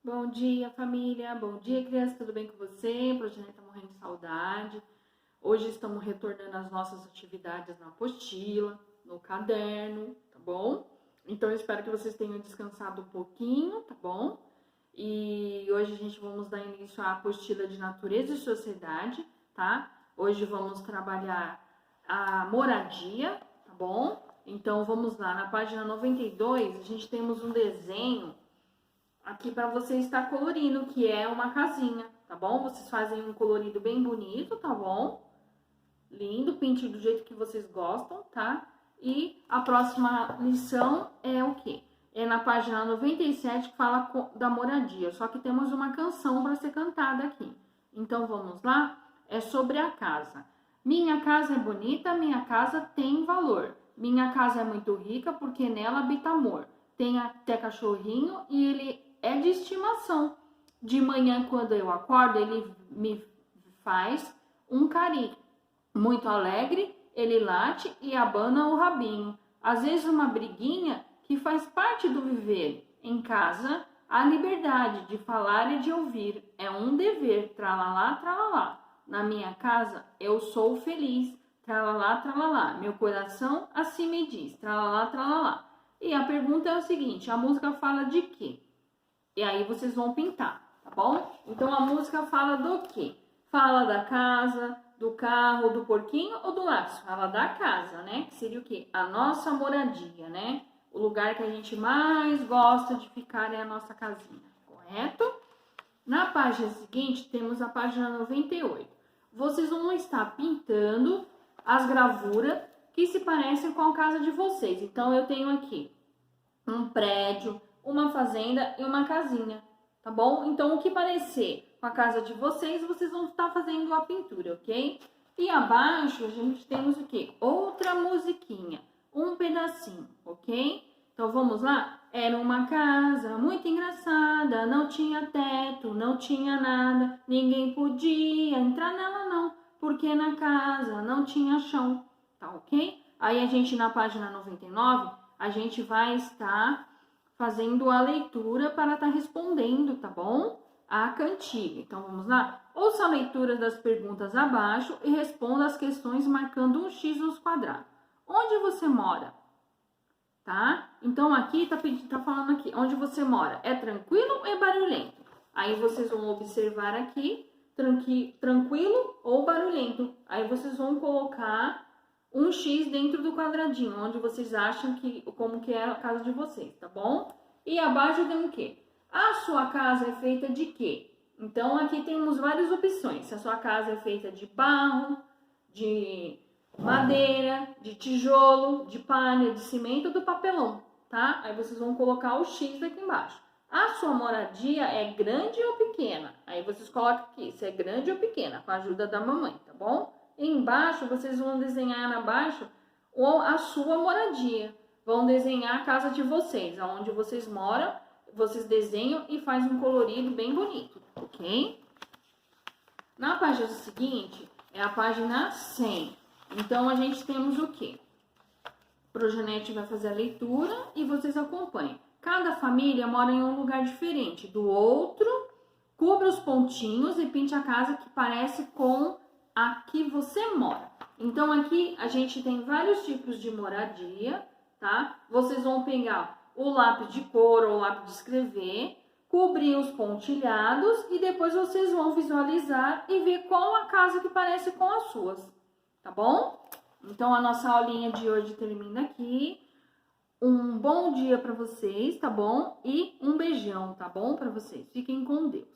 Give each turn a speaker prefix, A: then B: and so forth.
A: Bom dia, família. Bom dia, criança. Tudo bem com você? A Progenê tá morrendo de saudade. Hoje estamos retornando às nossas atividades na apostila, no caderno, tá bom? Então, eu espero que vocês tenham descansado um pouquinho, tá bom? E hoje a gente vamos dar início à apostila de natureza e sociedade, tá? Hoje vamos trabalhar a moradia, tá bom? Então, vamos lá. Na página 92, a gente temos um desenho aqui para você estar colorindo, que é uma casinha, tá bom? Vocês fazem um colorido bem bonito, tá bom? Lindo, pinte do jeito que vocês gostam, tá? E a próxima lição é o quê? É na página 97 que fala da moradia, só que temos uma canção para ser cantada aqui. Então vamos lá? É sobre a casa. Minha casa é bonita, minha casa tem valor. Minha casa é muito rica porque nela habita amor. Tem até cachorrinho e ele é de estimação. De manhã, quando eu acordo, ele me faz um carinho. Muito alegre, ele late e abana o rabinho. Às vezes uma briguinha que faz parte do viver. Em casa, a liberdade de falar e de ouvir é um dever. Tralalá, tralalá. Na minha casa, eu sou feliz. Tralalá, tralalá. Meu coração assim me diz. Tralalá, tralalá. E a pergunta é o seguinte, a música fala de quê? E aí vocês vão pintar, tá bom? Então a música fala do quê? Fala da casa, do carro, do porquinho ou do lápis? Fala da casa, né? Que seria o quê? A nossa moradia, né? O lugar que a gente mais gosta de ficar é a nossa casinha, correto? Na página seguinte, temos a página 98. Vocês vão estar pintando as gravuras que se parecem com a casa de vocês. Então, eu tenho aqui um prédio, uma fazenda e uma casinha, tá bom? Então, o que parecer com a casa de vocês, vocês vão estar fazendo a pintura, ok? E abaixo, a gente temos o quê? Outra musiquinha, um pedacinho, ok? Então, vamos lá? Era uma casa muito engraçada, não tinha teto, não tinha nada, ninguém podia entrar nela não, porque na casa não tinha chão, tá ok? Aí, a gente, na página 99, a gente vai estar fazendo a leitura para estar respondendo, tá bom? A cantiga. Então, vamos lá? Ouça a leitura das perguntas abaixo e responda as questões marcando um X nos quadrados. Onde você mora? Tá? Então, aqui tá falando aqui, onde você mora? É tranquilo ou é barulhento? Aí, vocês vão observar aqui, tranquilo ou barulhento. Aí, vocês vão colocar um X dentro do quadradinho, onde vocês acham como que é a casa de vocês, tá bom? E abaixo tem o quê? A sua casa é feita de quê? Então, aqui temos várias opções. Se a sua casa é feita de barro, de madeira, de tijolo, de palha, de cimento ou do papelão, tá? Aí vocês vão colocar o X aqui embaixo. A sua moradia é grande ou pequena? Aí vocês colocam aqui, se é grande ou pequena, com a ajuda da mamãe, tá bom? E embaixo, vocês vão desenhar abaixo a sua moradia. Vão desenhar a casa de vocês, aonde vocês moram, vocês desenham e faz um colorido bem bonito, ok? Na página seguinte, é a página 100. Então, a gente temos o quê? O Progenete vai fazer a leitura e vocês acompanham. Cada família mora em um lugar diferente do outro. Cubra os pontinhos e pinte a casa que parece com a que você mora. Então, aqui a gente tem vários tipos de moradia, tá? Vocês vão pegar o lápis de cor ou o lápis de escrever, cobrir os pontilhados e depois vocês vão visualizar e ver qual a casa que parece com as suas, tá bom? Então, a nossa aulinha de hoje termina aqui. Um bom dia para vocês, tá bom? E um beijão, tá bom? Para vocês. Fiquem com Deus.